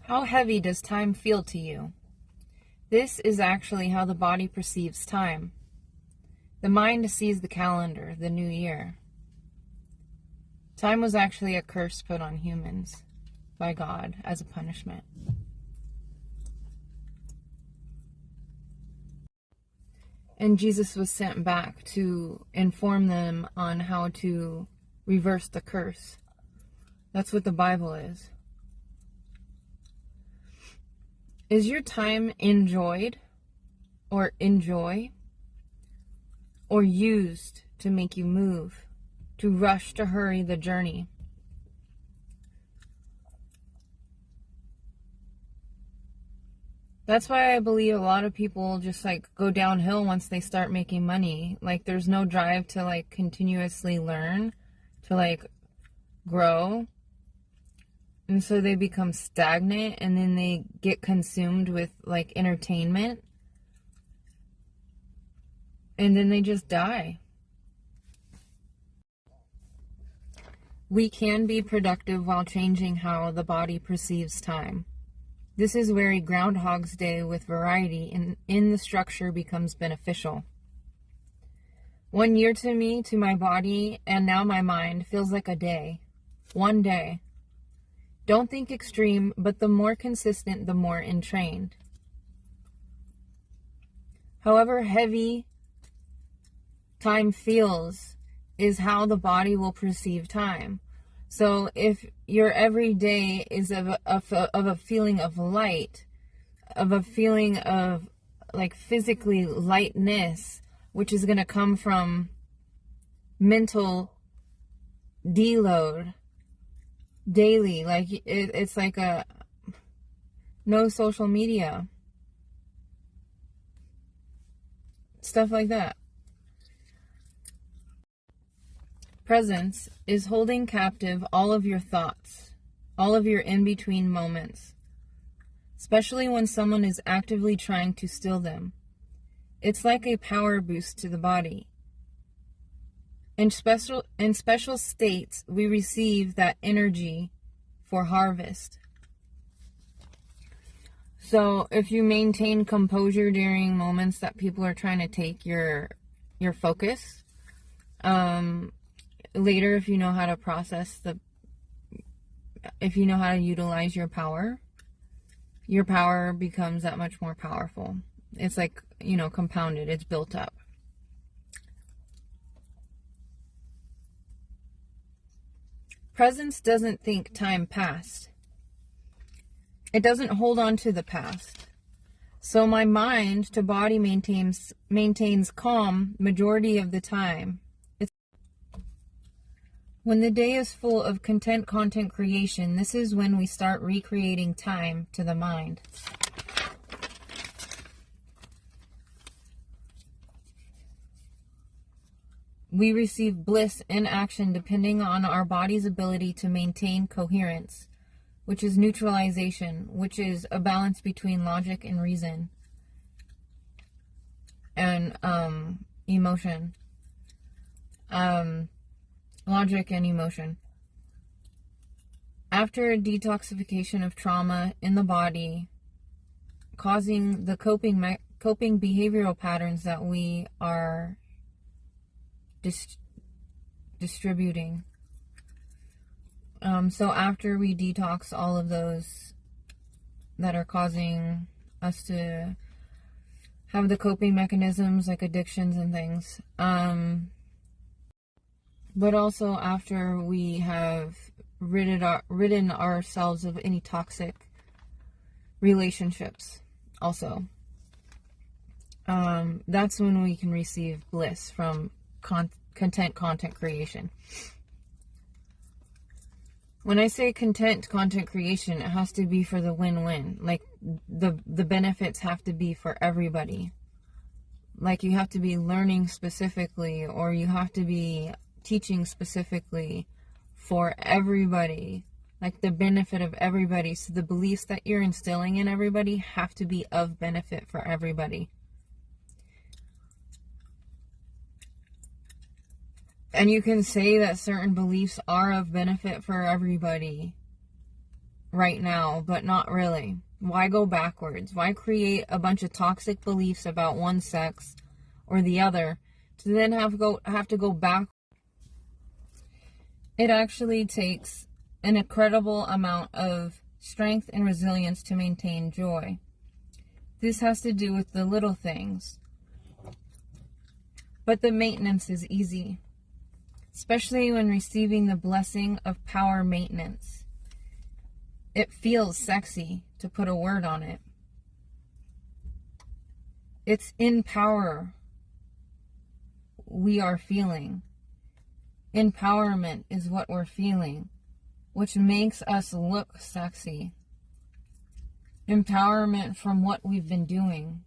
How heavy does time feel to you? This is actually how the body perceives time. The mind sees the calendar, the new year. Time was actually a curse put on humans by God as a punishment. And Jesus was sent back to inform them on how to reverse the curse. That's what the Bible is. Is your time enjoyed or enjoy or used to make you move, to rush to hurry the journey? That's why I believe a lot of people just go downhill once they start making money. There's no drive to continuously learn, to grow. And so they become stagnant, and then they get consumed with entertainment. And then they just die. We can be productive while changing how the body perceives time. This is where a Groundhog's Day with variety in the structure becomes beneficial. 1 year to me, to my body, and now my mind feels like a day. 1 day. Don't think extreme, but the more consistent, the more entrained. However heavy time feels is how the body will perceive time. So if your every day is of a feeling of light, of a feeling of physically lightness, which is going to come from mental deload daily, it's like a no social media, stuff like that. Presence is holding captive all of your thoughts, all of your in-between moments, especially when someone is actively trying to steal them. It's like a power boost to the body. In special states, we receive that energy for harvest. So if you maintain composure during moments that people are trying to take your focus, later, if you know how to if you know how to utilize your power becomes that much more powerful. It's compounded, it's built up. Presence doesn't think time passed. It doesn't hold on to the past. So my mind to body maintains calm majority of the time. When the day is full of content creation, this is when we start recreating time to the mind. We receive bliss in action depending on our body's ability to maintain coherence, which is neutralization, which is a balance between logic and reason, and emotion. Logic and emotion. After a detoxification of trauma in the body, causing the coping behavioral patterns that we are distributing. So after we detox all of those that are causing us to have the coping mechanisms like addictions and things, but also after we have ridden ourselves of any toxic relationships also, that's when we can receive bliss from content creation. When I say content creation, it has to be for the win-win. The benefits have to be for everybody. You have to be learning specifically, or you have to be teaching specifically for everybody, the benefit of everybody. So the beliefs that you're instilling in everybody have to be of benefit for everybody. And you can say that certain beliefs are of benefit for everybody, right now, but not really. Why go backwards? Why create a bunch of toxic beliefs about one sex or the other to then have to go back? It actually takes an incredible amount of strength and resilience to maintain joy. This has to do with the little things. But the maintenance is easy, especially when receiving the blessing of power maintenance. It feels sexy to put a word on it. It's in power we are feeling. Empowerment is what we're feeling, which makes us look sexy. Empowerment from what we've been doing,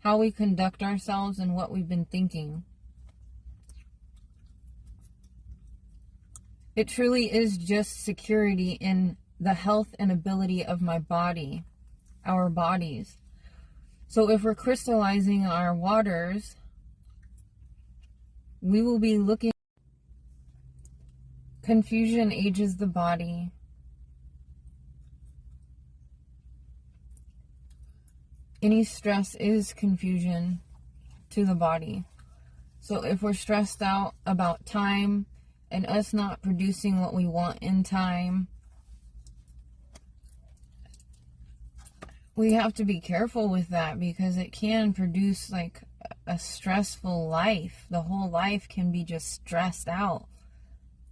how we conduct ourselves, and what we've been thinking. It truly is just security in the health and ability of my body, our bodies. So if we're crystallizing our waters, we will be looking. Confusion ages the body. Any stress is confusion to the body. So if we're stressed out about time and us not producing what we want in time, we have to be careful with that, because it can produce like a stressful life. The whole life can be just stressed out,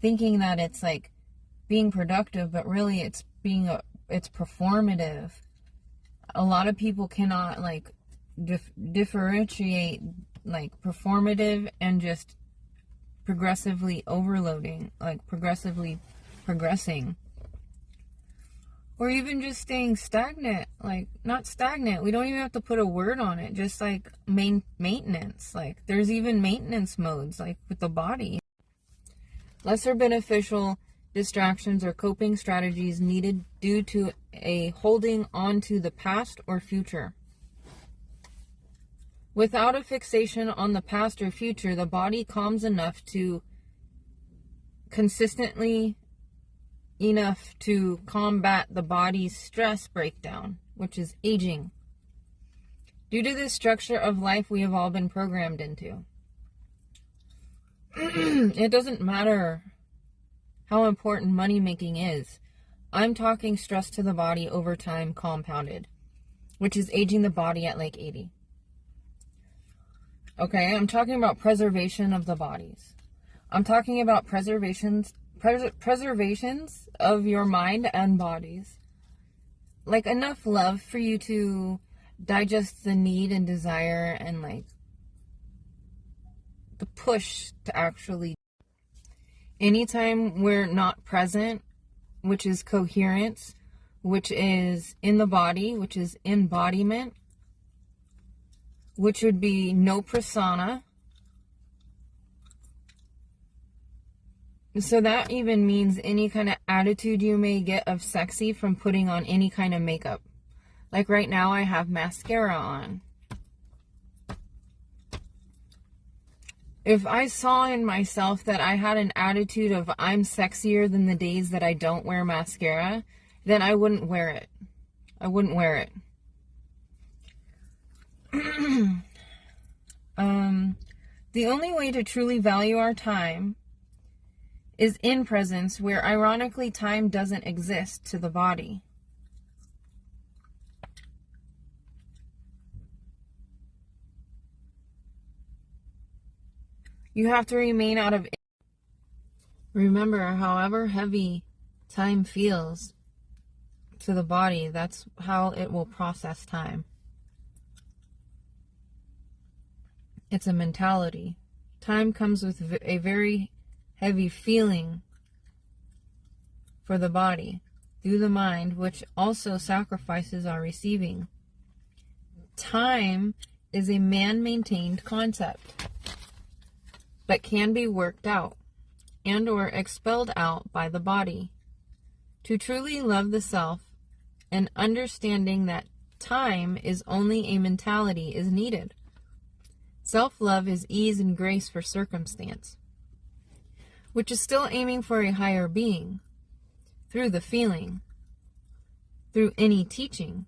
thinking that it's like being productive, but really it's performative. A lot of people cannot like differentiate like performative and just progressively overloading, like progressively progressing. Or even just staying stagnant, like not stagnant. We don't even have to put a word on it. Just like maintenance. Like there's even maintenance modes, like with the body. Lesser beneficial distractions or coping strategies needed due to a holding on to the past or future. Without a fixation on the past or future, the body calms enough to consistently enough to combat the body's stress breakdown, which is aging. Due to this structure of life we have all been programmed into. It doesn't matter how important money making is. I'm talking stress to the body over time compounded, which is aging the body at like 80. Okay, I'm talking about preservation of the bodies. I'm talking about preservations of your mind and bodies. Like enough love for you to digest the need and desire and like the push to actually. Anytime we're not present, which is coherence, which is in the body, which is embodiment, which would be no persona. So that even means any kind of attitude you may get of sexy from putting on any kind of makeup. Like right now I have mascara on. If I saw in myself that I had an attitude of I'm sexier than the days that I don't wear mascara, then I wouldn't wear it. I wouldn't wear it. The only way to truly value our time is in presence, where ironically time doesn't exist to the body. You have to remain out of it. Remember, however heavy time feels to the body, that's how it will process time. It's a mentality. Time comes with a very heavy feeling for the body through the mind, which also sacrifices our receiving. Time is a man-maintained concept, but can be worked out and or expelled out by the body. To truly love the self, and understanding that time is only a mentality is needed. Self-love is ease and grace for circumstance, which is still aiming for a higher being through the feeling. through any teaching,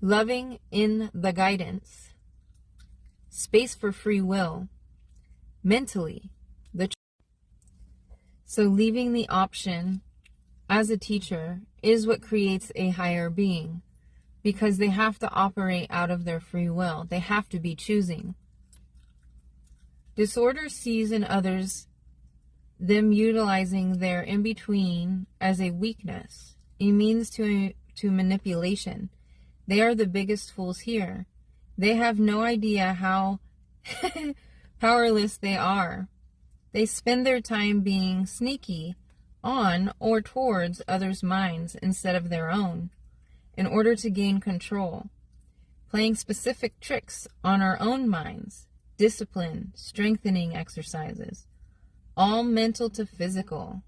loving in the guidance, space for free will, mentally, so leaving the option as a teacher is what creates a higher being, because they have to operate out of their free will. They have to be choosing. Disorder sees in others them utilizing their in-between as a weakness, a means to manipulation. They are the biggest fools here. They have no idea how powerless they are. They spend their time being sneaky on or towards others' minds instead of their own, in order to gain control, playing specific tricks on our own minds, discipline, strengthening exercises, all mental to physical.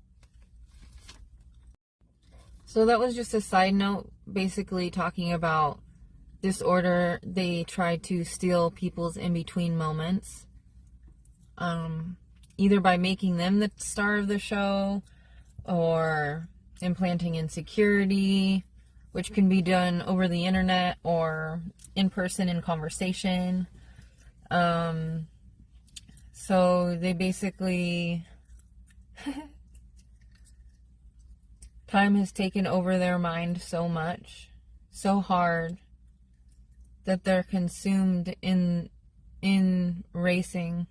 So that was just a side note, basically talking about disorder. They try to steal people's in-between moments, either by making them the star of the show or implanting insecurity, which can be done over the internet or in person in conversation. So they basically, time has taken over their mind so much, so hard, that they're consumed in racing.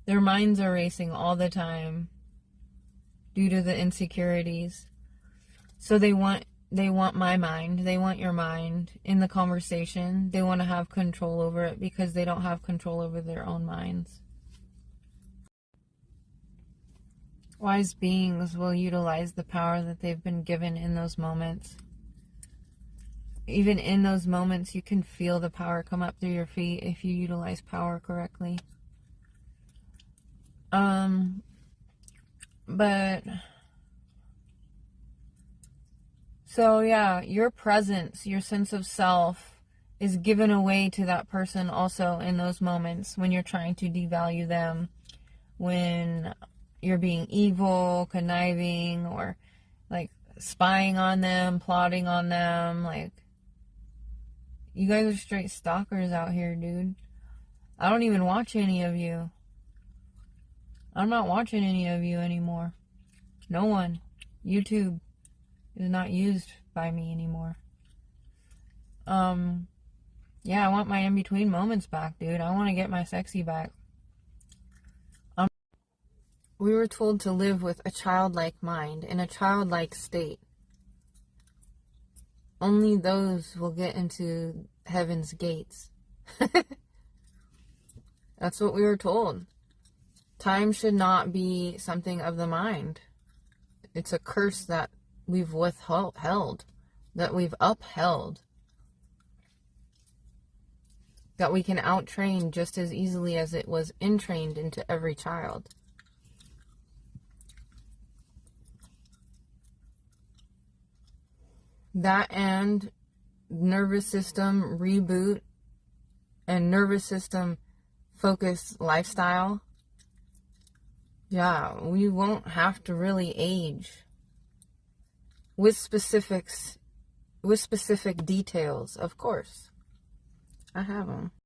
Their minds are racing all the time due to the insecurities. So they want my mind, they want your mind in the conversation. They want to have control over it because they don't have control over their own minds. Wise beings will utilize the power that they've been given in those moments. Even in those moments, you can feel the power come up through your feet if you utilize power correctly. So yeah, your presence, your sense of self is given away to that person also in those moments when you're trying to devalue them, when you're being evil, conniving, or like spying on them, plotting on them. Like, you guys are straight stalkers out here, dude. I don't even watch any of you. I'm not watching any of you anymore. No one. YouTube is not used by me anymore. Yeah, I want my in-between moments back, dude. I want to get my sexy back. We were told to live with a childlike mind, in a childlike state. Only those will get into heaven's gates. That's what we were told. Time should not be something of the mind. It's a curse that we've withheld, that we've upheld, that we can out-train just as easily as it was entrained into every child. That and nervous system reboot and nervous system focused lifestyle. Yeah, we won't have to really age with specific details, of course. I have them.